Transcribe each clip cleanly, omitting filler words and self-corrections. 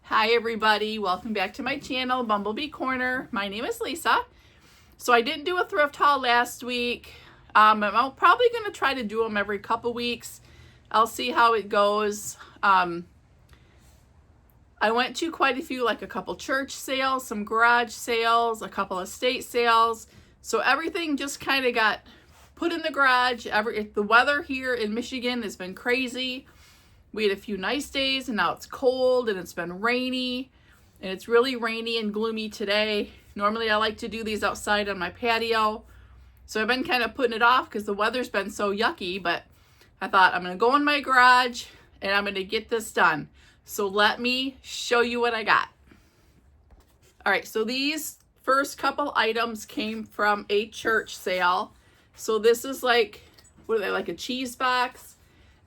Hi everybody, welcome back to my channel, Bumblebee Corner. My name is Lisa. So I didn't do a thrift haul last week. I'm probably going to try to do them every couple weeks. I'll see how it goes. I went to quite a few, like a couple church sales, some garage sales, a couple estate sales. So everything just kind of got put in the garage. The weather here in Michigan has been crazy. We had a few nice days and now it's cold and it's been rainy and it's really rainy and gloomy today. Normally I like to do these outside on my patio. So I've been kind of putting it off because the weather's been so yucky, but I thought I'm going to go in my garage and I'm going to get this done. So let me show you what I got. All right, so these first couple items came from a church sale. So this is like, what are they, like a cheese box?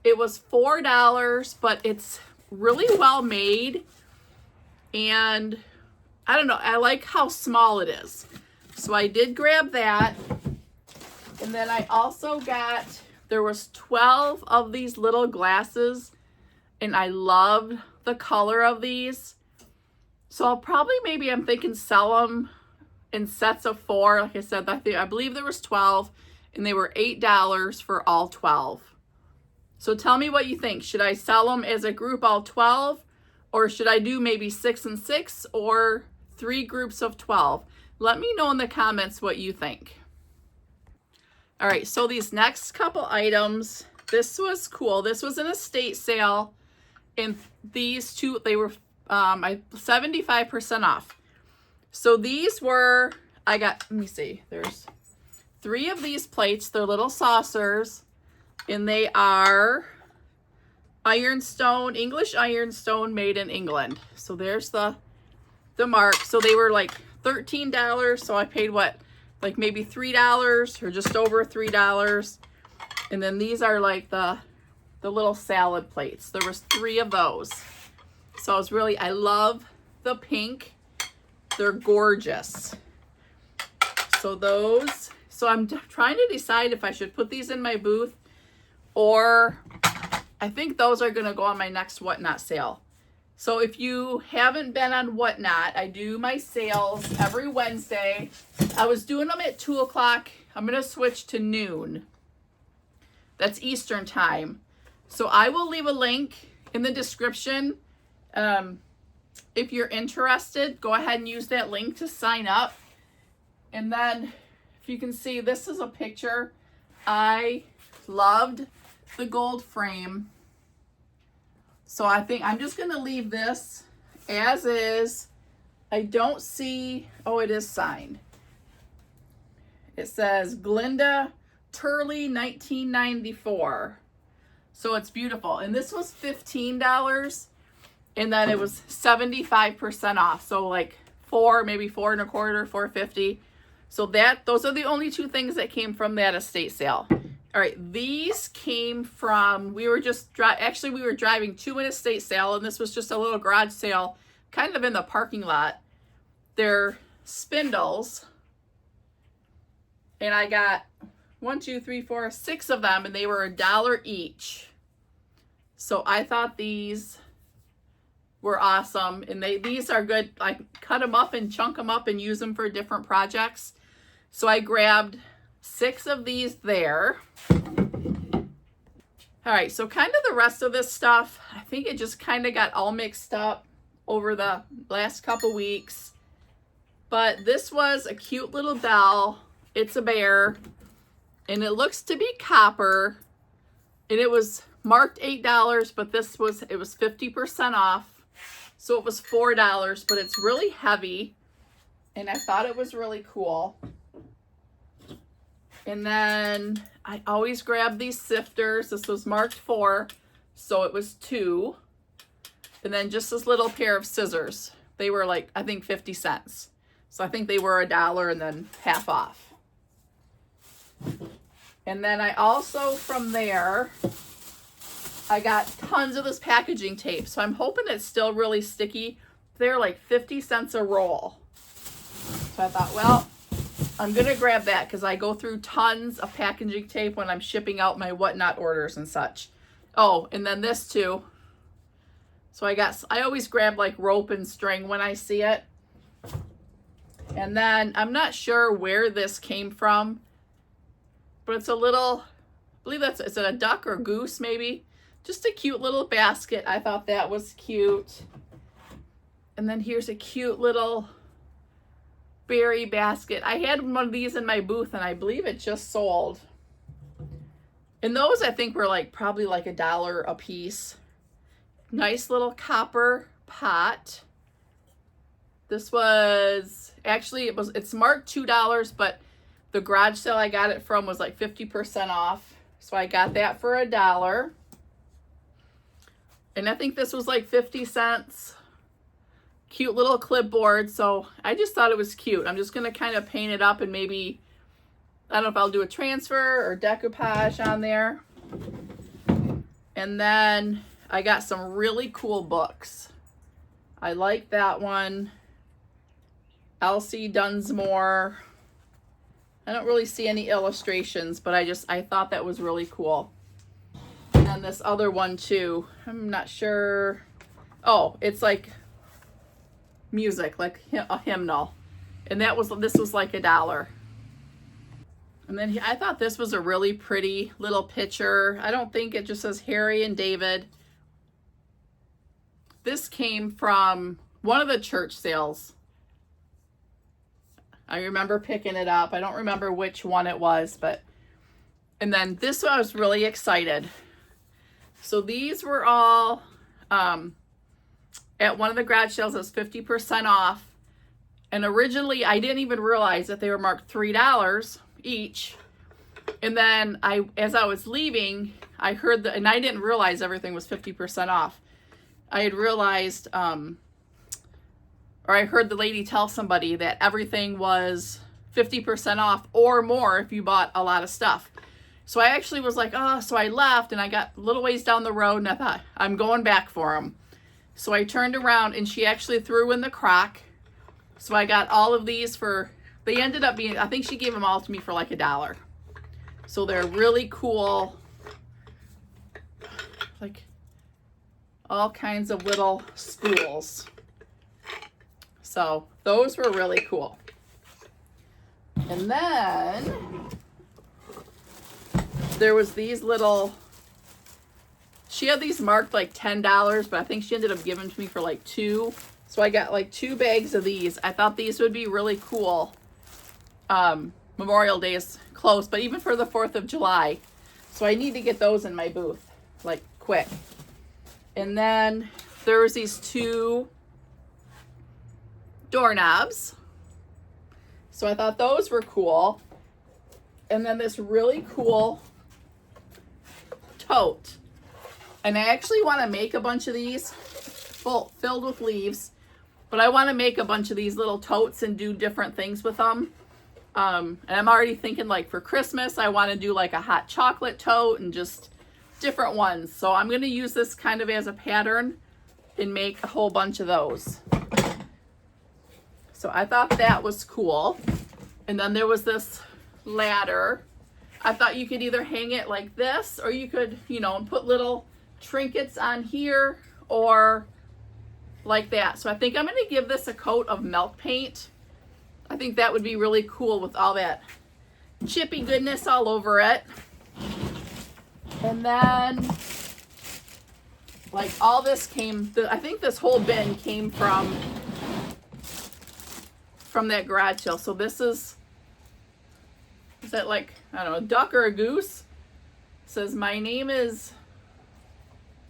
It was $4, but it's really well made. And I don't know, I like how small it is. So I did grab that. And then I also got, there was 12 of these little glasses. And I loved the color of these. So I'll probably, I'm thinking sell them in sets of 4. Like I said, I believe there was 12. And they were $8 for all 12. So tell me what you think. Should I sell them as a group, all 12? Or should I do maybe 6 and 6 or 3 groups of 12? Let me know in the comments what you think. All right, so these next couple items, this was cool. This was an estate sale. And these two, they were 75% off. So these were, let me see, there's 3 of these plates. They're little saucers. And they are ironstone, English ironstone, made in England. So there's the mark. So they were like $13. So I paid what? Like maybe $3 or just over $3. And then these are like the little salad plates. There was 3 of those. So I love the pink. They're gorgeous. So I'm trying to decide if I should put these in my booth, or I think those are going to go on my next Whatnot sale. So if you haven't been on Whatnot, I do my sales every Wednesday. I was doing them at 2 o'clock. I'm going to switch to noon. That's Eastern time. So I will leave a link in the description. If you're interested, go ahead and use that link to sign up. And then if you can see, this is a picture. I loved the gold frame. So I think I'm just going to leave this as is. I don't see, oh, it is signed. It says Glinda Turley 1994. So it's beautiful. And this was $15. And then it was 75% off. So like maybe 4 1/4, $4.50. So those are the only 2 things that came from that estate sale. All right, these came from, we were driving to an estate sale, and this was just a little garage sale kind of in the parking lot. They're spindles. And I got 6 of them, and they were $1 each. So I thought these were awesome. And these are good. I cut them up and chunk them up and use them for different projects. So I grabbed 6 of these there. All right, so kind of the rest of this stuff, I think it just kind of got all mixed up over the last couple weeks. But this was a cute little bell. It's a bear. And it looks to be copper. And it was marked $8, but it was 50% off. So it was $4, but it's really heavy. And I thought it was really cool. And then I always grab these sifters. This was marked 4, so it was 2. And then just this little pair of scissors. They were like, I think 50 cents. So I think they were $1 and then half off. And then I also, from there, I got tons of this packaging tape. So I'm hoping it's still really sticky. They're like 50 cents a roll. So I thought, well, I'm going to grab that because I go through tons of packaging tape when I'm shipping out my Whatnot orders and such. Oh, and then this too. So I always grab like rope and string when I see it. And then I'm not sure where this came from, but it's a little, I believe is it a duck or goose maybe? Just a cute little basket. I thought that was cute. And then here's a cute little berry basket. I had one of these in my booth and I believe it just sold. And those I think were like probably like $1 a piece. Nice little copper pot. This was actually it's marked $2, but the garage sale I got it from was like 50% off. So I got that for $1. And I think this was like 50 cents. Cute little clipboard. So I just thought it was cute. I'm just going to kind of paint it up and maybe, I don't know if I'll do a transfer or decoupage on there. And then I got some really cool books. I like that one. Elsie Dunsmore. I don't really see any illustrations, but I thought that was really cool. And then this other one too. I'm not sure. Oh, it's like music, like a hymnal. And this was like $1. And then I thought this was a really pretty little picture. I don't think it just says Harry and David. This came from one of the church sales. I remember picking it up. I don't remember which one it was, but, and then this one I was really excited. So these were all at one of the garage sales. It was 50% off. And originally I didn't even realize that they were marked $3 each. And then as I was leaving, I heard and I didn't realize everything was 50% off. I had realized, or I heard the lady tell somebody that everything was 50% off or more if you bought a lot of stuff. So I actually was like, oh, so I left and I got a little ways down the road and I thought, I'm going back for them. So I turned around and she actually threw in the crock. So I got all of these they ended up being, I think she gave them all to me for like $1. So they're really cool. Like all kinds of little spools. So those were really cool. And then there was these little, she had these marked like $10, but I think she ended up giving to me for like $2. So I got like 2 bags of these. I thought these would be really cool. Memorial Day is close, but even for the 4th of July. So I need to get those in my booth, like quick. And then there was these 2 doorknobs. So I thought those were cool. And then this really cool tote. And I actually want to make a bunch of these filled with leaves. But I want to make a bunch of these little totes and do different things with them. And I'm already thinking like for Christmas, I want to do like a hot chocolate tote and just different ones. So I'm going to use this kind of as a pattern and make a whole bunch of those. So I thought that was cool. And then there was this ladder. I thought you could either hang it like this or you could, put little trinkets on here or like that. So I think I'm going to give this a coat of milk paint. I think that would be really cool with all that chippy goodness all over it. And then like all this I think this whole bin came from that garage sale. So this is that like, I don't know, a duck or a goose? It says, my name is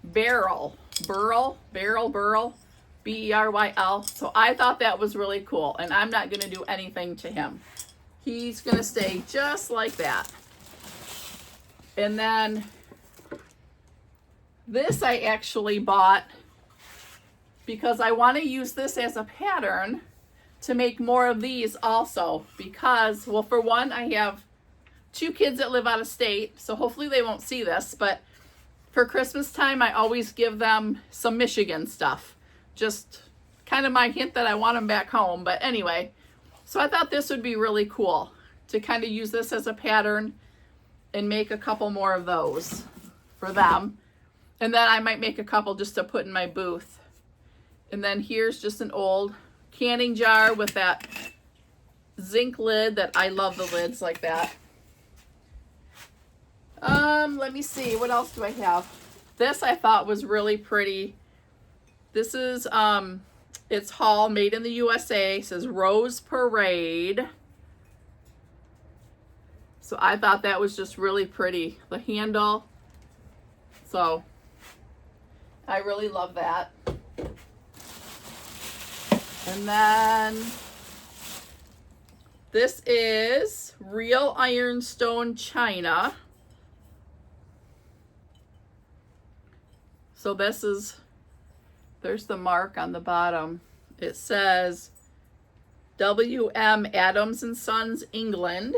Burl, B-E-R-Y-L. So I thought that was really cool. And I'm not going to do anything to him. He's going to stay just like that. And then this I actually bought because I want to use this as a pattern to make more of these also. Because, well, for one, I have 2 kids that live out of state. So hopefully they won't see this. But for Christmas time, I always give them some Michigan stuff. Just kind of my hint that I want them back home. But anyway, so I thought this would be really cool to kind of use this as a pattern and make a couple more of those for them. And then I might make a couple just to put in my booth. And then here's just an old canning jar with that zinc lid that I love the lids like that. Let me see, what else do I have? This I thought was really pretty. This is, it's Haul, made in the USA. It says Rose Parade. So I thought that was just really pretty. The handle. So I really love that. And then this is real ironstone china. So this is, there's the mark on the bottom. It says W.M. Adams and Sons, England.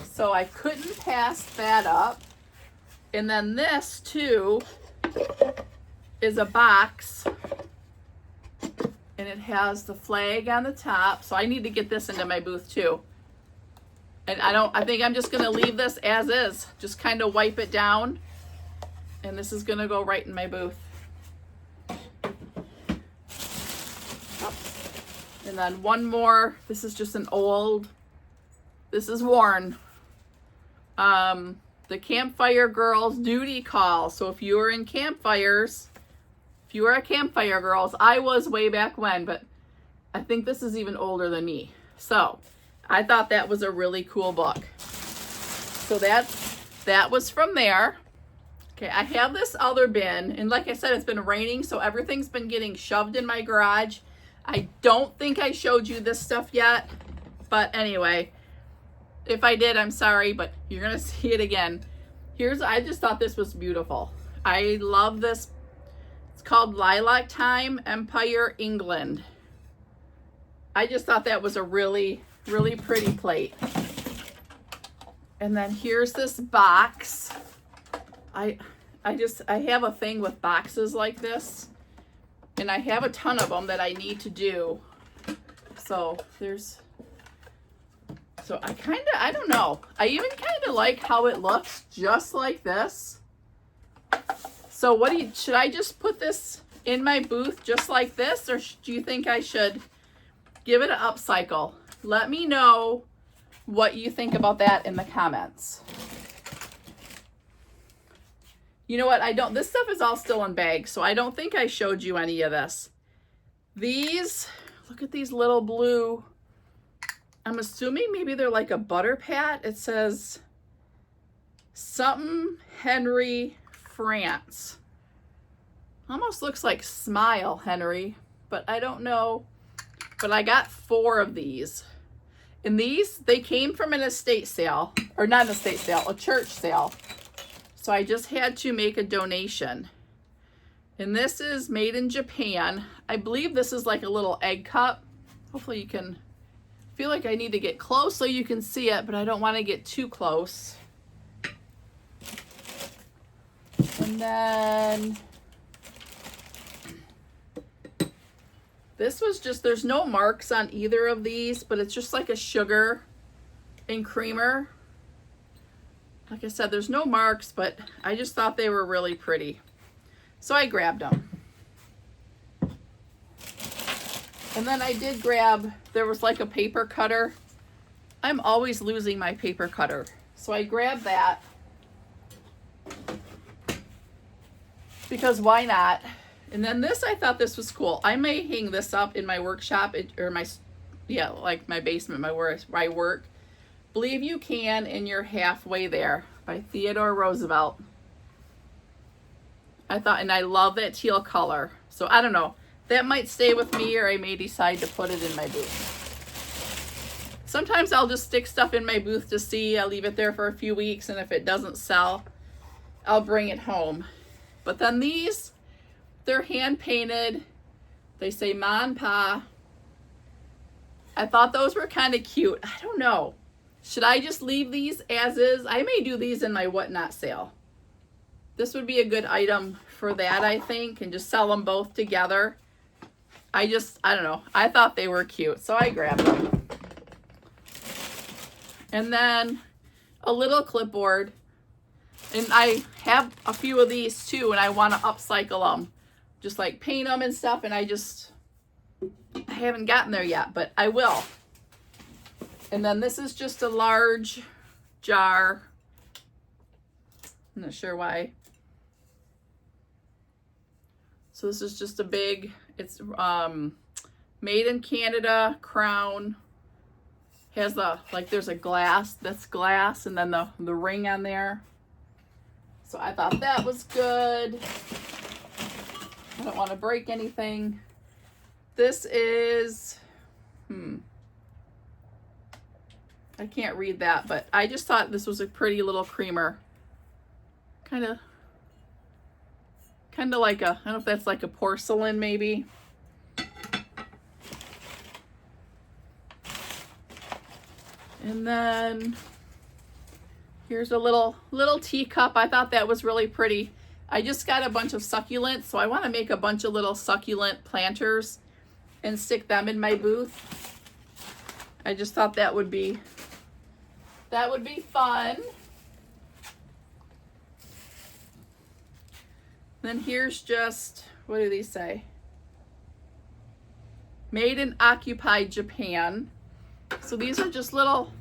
So I couldn't pass that up. And then this too is a box. And it has the flag on the top. So I need to get this into my booth too. And I think I'm just gonna leave this as is. Just kind of wipe it down. And this is gonna go right in my booth. And then one more, this is just an old, this is worn. The Campfire Girls Duty Call. So if you were in campfires, if you were a Campfire Girls, I was way back when, but I think this is even older than me. So I thought that was a really cool book. So that was from there. Okay, I have this other bin, and like I said, it's been raining, so everything's been getting shoved in my garage. I don't think I showed you this stuff yet, but anyway, if I did, I'm sorry, but you're gonna see it again. I just thought this was beautiful. I love this. It's called Lilac Time, Empire, England. I just thought that was a really, really pretty plate. And then here's this box. I have a thing with boxes like this, and I have a ton of them that I need to do. So I don't know. I even kind of like how it looks just like this. So should I just put this in my booth just like this, or do you think I should give it an upcycle? Let me know what you think about that in the comments. You know what? This stuff is all still in bags, so I don't think I showed you any of this. Look at these little blue, I'm assuming maybe they're like a butter pat. It says something Henry, France. Almost looks like Smile Henry, but I don't know. But I got 4 of these. And they came from an estate sale, or not an estate sale, a church sale. So I just had to make a donation. And this is made in Japan. I believe this is like a little egg cup. Hopefully you can, feel like I need to get close so you can see it, but I don't want to get too close. And then this was just, there's no marks on either of these, but it's just like a sugar and creamer. Like I said, there's no marks, but I just thought they were really pretty. So I grabbed them. And then I did grab, there was like a paper cutter. I'm always losing my paper cutter. So I grabbed that. Because why not? And then this, I thought this was cool. I may hang this up in my workshop, like my basement, where I work. Believe You Can and You're Halfway There by Theodore Roosevelt. And I love that teal color. So I don't know. That might stay with me, or I may decide to put it in my booth. Sometimes I'll just stick stuff in my booth to see. I'll leave it there for a few weeks, and if it doesn't sell, I'll bring it home. But then these, they're hand painted. They say Ma and Pa. I thought those were kind of cute. I don't know. Should I just leave these as is? I may do these in my whatnot sale. This would be a good item for that, I think, and just sell them both together. I don't know. I thought they were cute, so I grabbed them. And then a little clipboard. And I have a few of these too, and I want to upcycle them. Just like paint them and stuff, and I haven't gotten there yet, but I will. And then this is just a large jar. I'm not sure why. So this is just a big, it's made in Canada crown. Has there's a glass, that's glass, and then the ring on there. So I thought that was good. I don't want to break anything. This is, I can't read that, but I just thought this was a pretty little creamer. Kind of like I don't know if that's like a porcelain maybe. And then here's a little teacup. I thought that was really pretty. I just got a bunch of succulents, so I want to make a bunch of little succulent planters and stick them in my booth. I just thought that would be fun. Then here's just, what do these say? Made in occupied Japan. So these are just little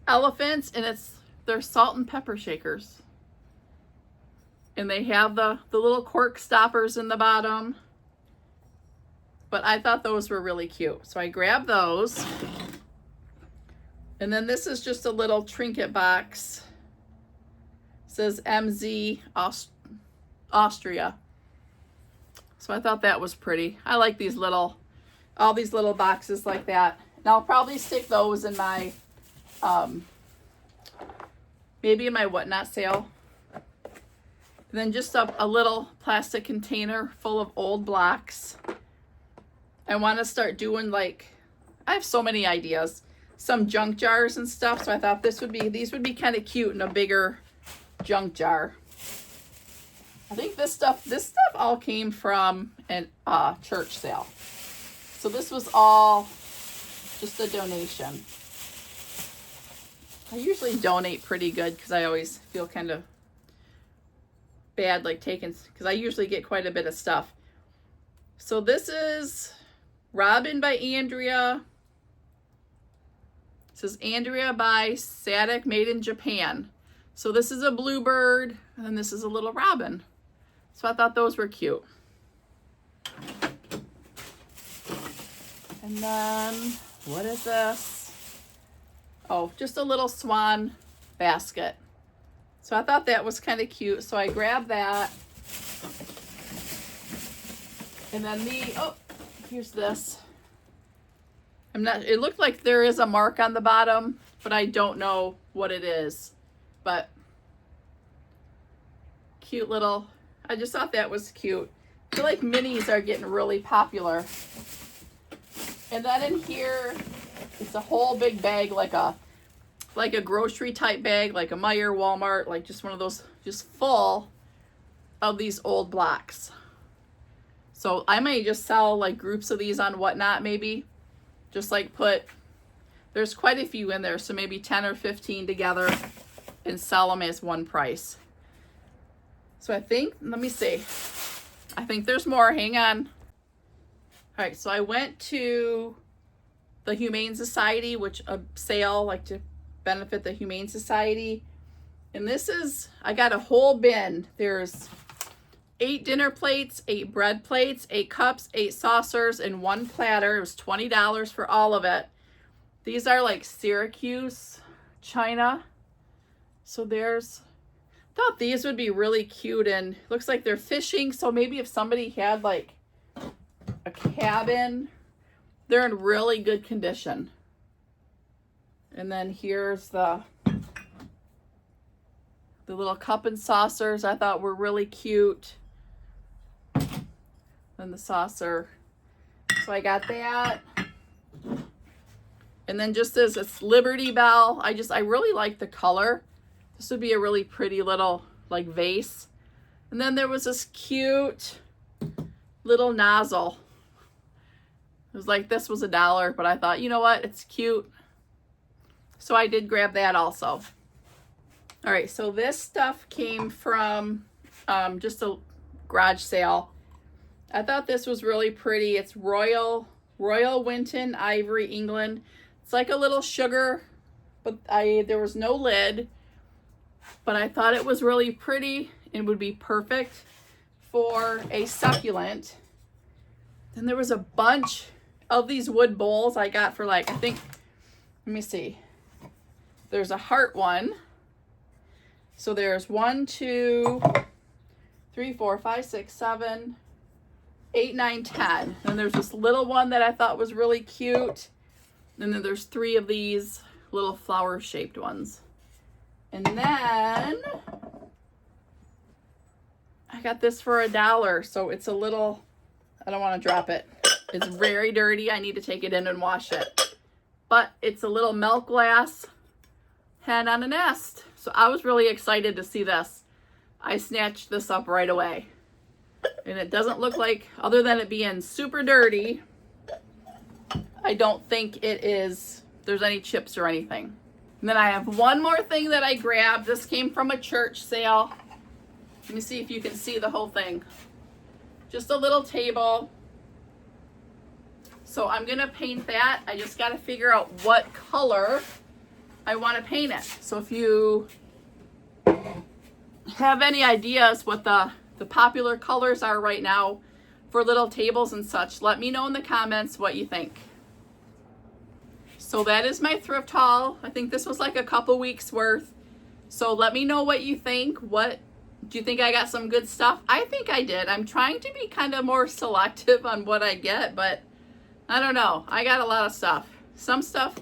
elephants, and they're salt and pepper shakers. And they have the little cork stoppers in the bottom. But I thought those were really cute. So I grabbed those. And then this is just a little trinket box. It says MZ Austria. So I thought that was pretty. I like all these little boxes like that. And I'll probably stick those in my, maybe in my whatnot sale. And then just a little plastic container full of old blocks. I want to start doing I have so many ideas. Some junk jars and stuff. So I thought these would be kind of cute in a bigger junk jar. I think this stuff all came from a church sale. So this was all just a donation. I usually donate pretty good because I always feel kind of bad because I usually get quite a bit of stuff. So this is Robin by Andrea. It says Andrea by Sadek, made in Japan. So this is a bluebird, and then this is a little robin. So I thought those were cute. And then, what is this? Oh, just a little swan basket. So I thought that was kind of cute. So I grabbed that. And then here's this. It looked like there is a mark on the bottom, but I don't know what it is. But cute little, I just thought that was cute. I feel like minis are getting really popular. And then in here, it's a whole big bag, like a grocery type bag, like a Meijer, Walmart, like just one of those, just full of these old blocks. So I might just sell groups of these on Whatnot maybe. Just there's quite a few in there, so maybe 10 or 15 together and sell them as one price. So let me see. I think there's more, hang on. All right, so I went to the Humane Society, which a sale to benefit the Humane Society. And I got a whole bin. There's 8 dinner plates, 8 bread plates, 8 cups, 8 saucers, and 1 platter. It was $20 for all of it. These are Syracuse china. So I thought these would be really cute, and looks like they're fishing. So maybe if somebody had a cabin, they're in really good condition. And then here's the little cup and saucers I thought were really cute. Then the saucer. So I got that. And then just as it's Liberty Bell, I really like the color. This would be a really pretty little vase. And then there was this cute little nozzle. It was this was $1, but I thought, you know what, it's cute. So I did grab that also. All right, so this stuff came from just a garage sale. I thought this was really pretty. It's Royal Winton Ivory, England. It's like a little sugar, but there was no lid. But I thought it was really pretty and would be perfect for a succulent. Then there was a bunch of these wood bowls I got for like, I think, let me see. There's a heart one. So there's 1, 2, 3, 4, 5, 6, 7, 8, 9, 10. Then there's this little one that I thought was really cute. And then there's 3 of these little flower shaped ones. And then I got this for $1. So it's a little, I don't want to drop it. It's very dirty. I need to take it in and wash it. But it's a little milk glass hen on a nest. So I was really excited to see this. I snatched this up right away. And it doesn't look like, other than it being super dirty, I don't think there's any chips or anything. And then I have one more thing that I grabbed. This came from a church sale. Let me see if you can see the whole thing. Just a little table. So I'm gonna paint that. I just gotta figure out what color I want to paint it. So if you have any ideas what the popular colors are right now for little tables and such, let me know in the comments what you think. So that is my thrift haul. I think this was like a couple weeks worth. So let me know what you think. What do you think? I got some good stuff? I think I did. I'm trying to be kind of more selective on what I get, but I don't know. I got a lot of stuff. Some stuff,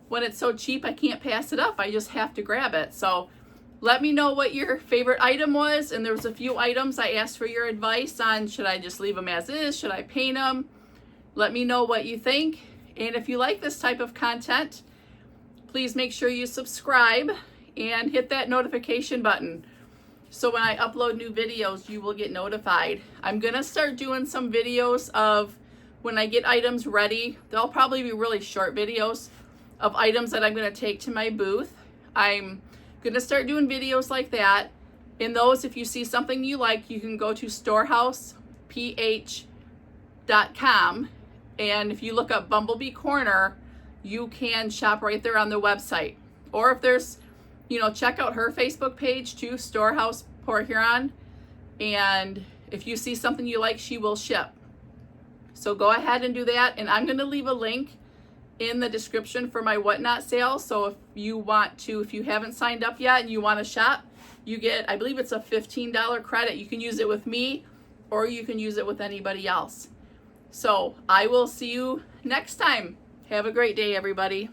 when it's so cheap, I can't pass it up. I just have to grab it. So let me know what your favorite item was. And there was a few items I asked for your advice on. Should I just leave them as is? Should I paint them? Let me know what you think. And if you like this type of content, please make sure you subscribe and hit that notification button. So when I upload new videos, you will get notified. I'm gonna start doing some videos of when I get items ready. They'll probably be really short videos of items that I'm going to take to my booth. I'm going to start doing videos like that. In those, if you see something you like, you can go to storehouseph.com, and if you look up Bumblebee Corner, you can shop right there on the website. Or if there's, check out her Facebook page too, Storehouse Port Huron, and if you see something you like, she will ship. So go ahead and do that, and I'm going to leave a link in the description for my whatnot sale. So if you haven't signed up yet and you want to shop, you get, I believe it's a $15 credit. You can use it with me or you can use it with anybody else. So I will see you next time. Have a great day, everybody.